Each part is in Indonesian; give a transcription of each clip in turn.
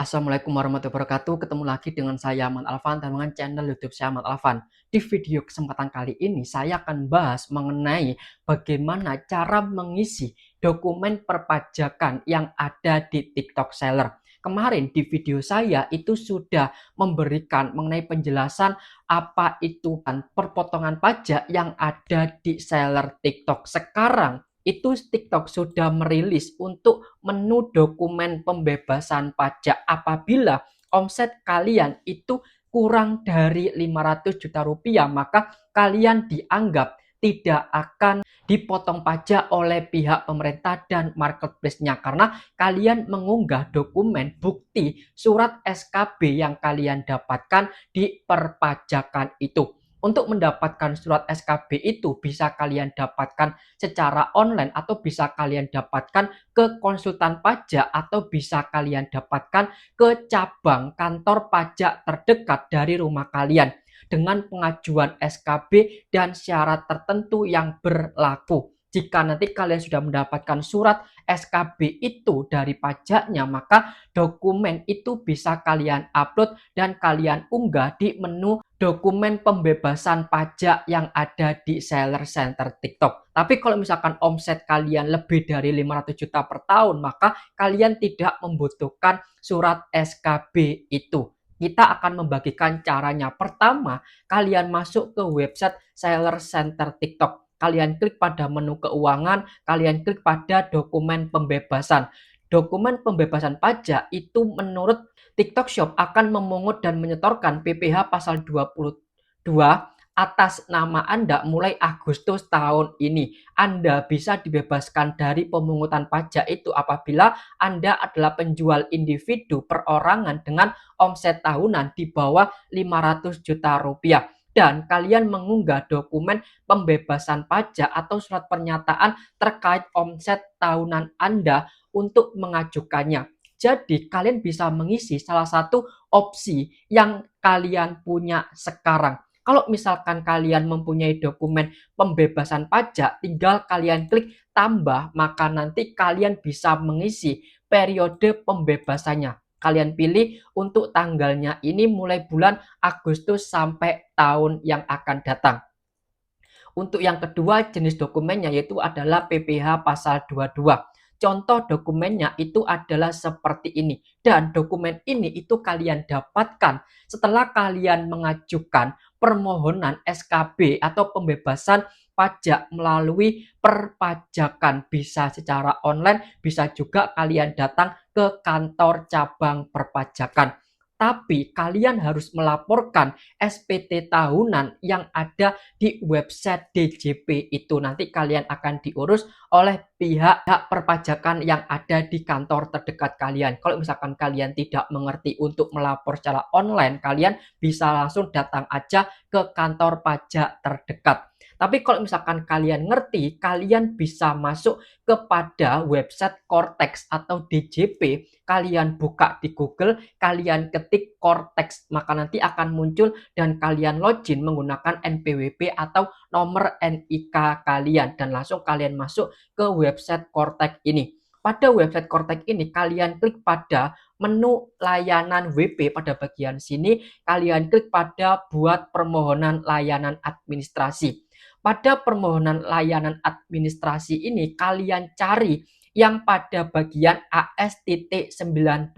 Assalamualaikum warahmatullahi wabarakatuh. Ketemu lagi dengan saya Ahmad Alfan dan dengan channel YouTube saya Ahmad Alfan. Di video kesempatan kali ini saya akan bahas mengenai bagaimana cara mengisi dokumen perpajakan yang ada di TikTok Seller. Kemarin di video saya itu sudah memberikan mengenai penjelasan apa itu perpotongan pajak yang ada di seller TikTok. Sekarang itu TikTok sudah merilis untuk menu dokumen pembebasan pajak apabila omset kalian itu kurang dari 500 juta rupiah, maka kalian dianggap tidak akan dipotong pajak oleh pihak pemerintah dan marketplace-nya karena kalian mengunggah dokumen bukti surat SKB yang kalian dapatkan di perpajakan itu. Untuk mendapatkan surat SKB itu bisa kalian dapatkan secara online atau bisa kalian dapatkan ke konsultan pajak atau bisa kalian dapatkan ke cabang kantor pajak terdekat dari rumah kalian dengan pengajuan SKB dan syarat tertentu yang berlaku. Jika nanti kalian sudah mendapatkan surat SKB itu dari pajaknya, maka dokumen itu bisa kalian upload dan kalian unggah di menu dokumen pembebasan pajak yang ada di seller center TikTok. Tapi kalau misalkan omset kalian lebih dari 500 juta per tahun, maka kalian tidak membutuhkan surat SKB itu. Kita akan membagikan caranya. Pertama, kalian masuk ke website seller center TikTok. Kalian klik pada menu keuangan, kalian klik pada dokumen pembebasan. Dokumen pembebasan pajak itu menurut TikTok Shop akan memungut dan menyetorkan PPh pasal 22 atas nama Anda mulai Agustus tahun ini. Anda bisa dibebaskan dari pemungutan pajak itu apabila Anda adalah penjual individu perorangan dengan omset tahunan di bawah 500 juta rupiah. Dan kalian mengunggah dokumen pembebasan pajak atau surat pernyataan terkait omset tahunan Anda untuk mengajukannya. Jadi kalian bisa mengisi salah satu opsi yang kalian punya sekarang. Kalau misalkan kalian mempunyai dokumen pembebasan pajak, tinggal kalian klik tambah, maka nanti kalian bisa mengisi periode pembebasannya. Kalian pilih untuk tanggalnya ini mulai bulan Agustus sampai tahun yang akan datang. Untuk yang kedua jenis dokumennya yaitu adalah PPh pasal 22. Contoh dokumennya itu adalah seperti ini. Dan dokumen ini itu kalian dapatkan setelah kalian mengajukan permohonan SKB atau pembebasan pajak melalui perpajakan. Bisa secara online, bisa juga kalian datang ke kantor cabang perpajakan. Tapi kalian harus melaporkan SPT tahunan yang ada di website DJP itu. Nanti kalian akan diurus oleh pihak perpajakan yang ada di kantor terdekat kalian. Kalau misalkan kalian tidak mengerti untuk melapor secara online, kalian bisa langsung datang aja ke kantor pajak terdekat. Tapi kalau misalkan kalian ngerti, kalian bisa masuk kepada website Cortex atau DJP. Kalian buka di Google, kalian ketik Cortex, maka nanti akan muncul dan kalian login menggunakan NPWP atau nomor NIK kalian dan langsung kalian masuk ke website Cortex ini. Pada website Cortex ini kalian klik pada menu layanan WP pada bagian sini, kalian klik pada buat permohonan layanan administrasi. Pada permohonan layanan administrasi ini kalian cari yang pada bagian AS.19.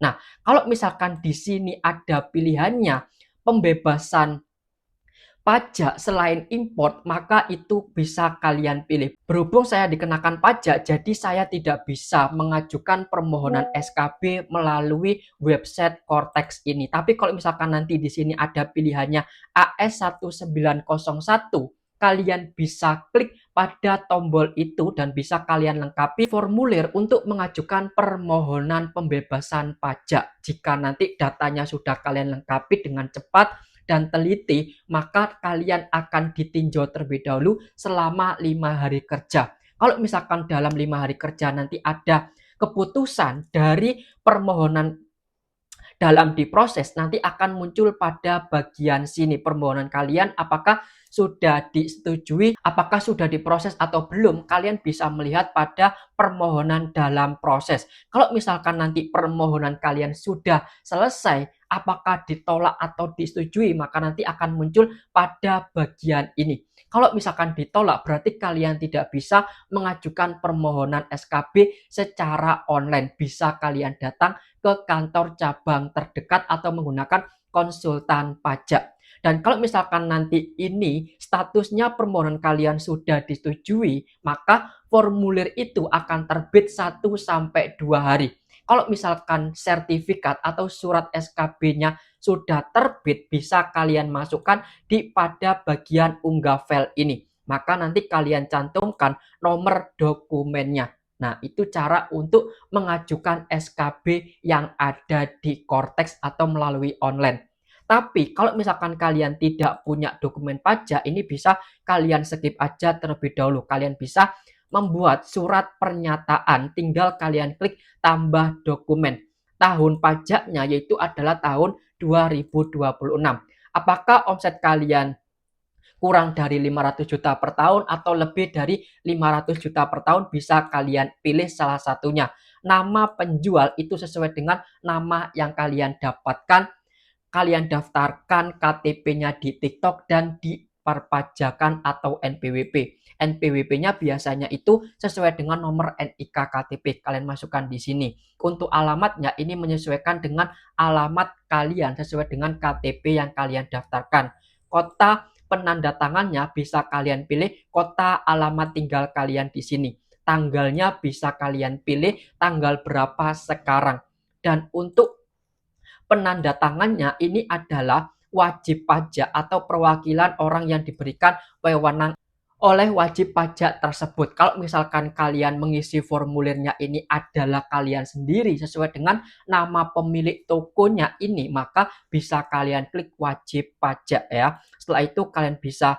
Nah, kalau misalkan di sini ada pilihannya pembebasan pajak selain import, maka itu bisa kalian pilih. Berhubung saya dikenakan pajak, jadi saya tidak bisa mengajukan permohonan SKB melalui website Cortex ini. Tapi kalau misalkan nanti di sini ada pilihannya AS1901, kalian bisa klik pada tombol itu dan bisa kalian lengkapi formulir untuk mengajukan permohonan pembebasan pajak. Jika nanti datanya sudah kalian lengkapi dengan cepat dan teliti, maka kalian akan ditinjau terlebih dahulu selama 5 hari kerja. Kalau misalkan dalam 5 hari kerja nanti ada keputusan dari permohonan dalam diproses, nanti akan muncul pada bagian sini permohonan kalian apakah sudah disetujui, apakah sudah diproses atau belum, kalian bisa melihat pada permohonan dalam proses. Kalau misalkan nanti permohonan kalian sudah selesai, apakah ditolak atau disetujui, maka nanti akan muncul pada bagian ini. Kalau misalkan ditolak, berarti kalian tidak bisa mengajukan permohonan SKB secara online. Bisa kalian datang ke kantor cabang terdekat atau menggunakan konsultan pajak. Dan kalau misalkan nanti ini statusnya permohonan kalian sudah disetujui, maka formulir itu akan terbit 1-2 hari. Kalau misalkan sertifikat atau surat SKB-nya sudah terbit, bisa kalian masukkan pada bagian unggah file ini. Maka nanti kalian cantumkan nomor dokumennya. Nah, itu cara untuk mengajukan SKB yang ada di Cortex atau melalui online. Tapi kalau misalkan kalian tidak punya dokumen pajak, ini bisa kalian skip aja terlebih dahulu. Kalian bisa membuat surat pernyataan, tinggal kalian klik tambah dokumen. Tahun pajaknya yaitu adalah tahun 2026. Apakah omset kalian kurang dari 500 juta per tahun atau lebih dari 500 juta per tahun, bisa kalian pilih salah satunya. Nama penjual itu sesuai dengan nama yang kalian dapatkan, kalian daftarkan KTP-nya di TikTok dan di perpajakan atau NPWP. NPWP-nya biasanya itu sesuai dengan nomor NIK KTP. Kalian masukkan di sini. Untuk alamatnya ini menyesuaikan dengan alamat kalian sesuai dengan KTP yang kalian daftarkan. Kota penandatangannya bisa kalian pilih kota alamat tinggal kalian di sini. Tanggalnya bisa kalian pilih tanggal berapa sekarang. Dan untuk penandatangannya ini adalah wajib pajak atau perwakilan orang yang diberikan wewenang oleh wajib pajak tersebut. Kalau misalkan kalian mengisi formulirnya ini adalah kalian sendiri sesuai dengan nama pemilik tokonya ini, maka bisa kalian klik wajib pajak ya. Setelah itu kalian bisa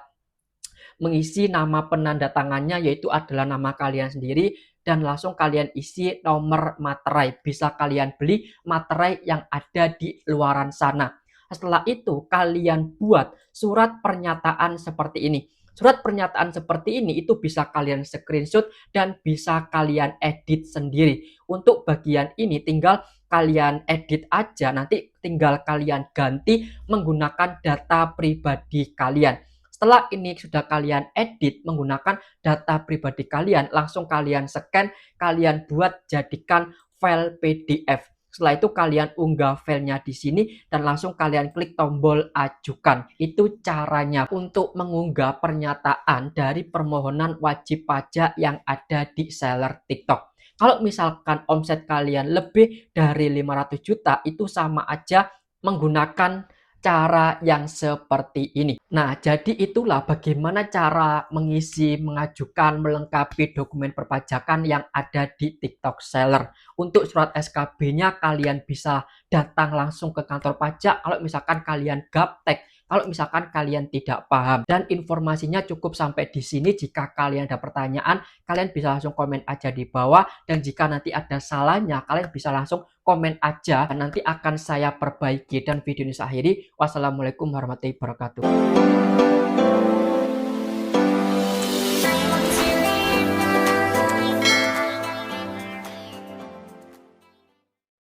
mengisi nama penandatangannya yaitu adalah nama kalian sendiri dan langsung kalian isi nomor materai. Bisa kalian beli materai yang ada di luaran sana. Setelah itu kalian buat surat pernyataan seperti ini. Surat pernyataan seperti ini itu bisa kalian screenshot dan bisa kalian edit sendiri. Untuk bagian ini tinggal kalian edit aja, nanti tinggal kalian ganti menggunakan data pribadi kalian. Setelah ini sudah kalian edit menggunakan data pribadi kalian, langsung kalian scan, kalian buat jadikan file PDF. Setelah itu kalian unggah filenya di sini dan langsung kalian klik tombol ajukan. Itu caranya untuk mengunggah pernyataan dari permohonan wajib pajak yang ada di seller TikTok. Kalau misalkan omset kalian lebih dari 500 juta, itu sama aja menggunakan cara yang seperti ini. Nah, jadi itulah bagaimana cara mengisi, mengajukan, melengkapi dokumen perpajakan yang ada di TikTok Seller. Untuk surat SKB-nya kalian bisa datang langsung ke kantor pajak kalau misalkan kalian gaptek, kalau misalkan kalian tidak paham. Dan informasinya cukup sampai di sini. Jika kalian ada pertanyaan, kalian bisa langsung komen aja di bawah. Dan jika nanti ada salahnya, kalian bisa langsung komen aja. Nanti akan saya perbaiki dan video ini saya akhiri. Wassalamualaikum warahmatullahi wabarakatuh.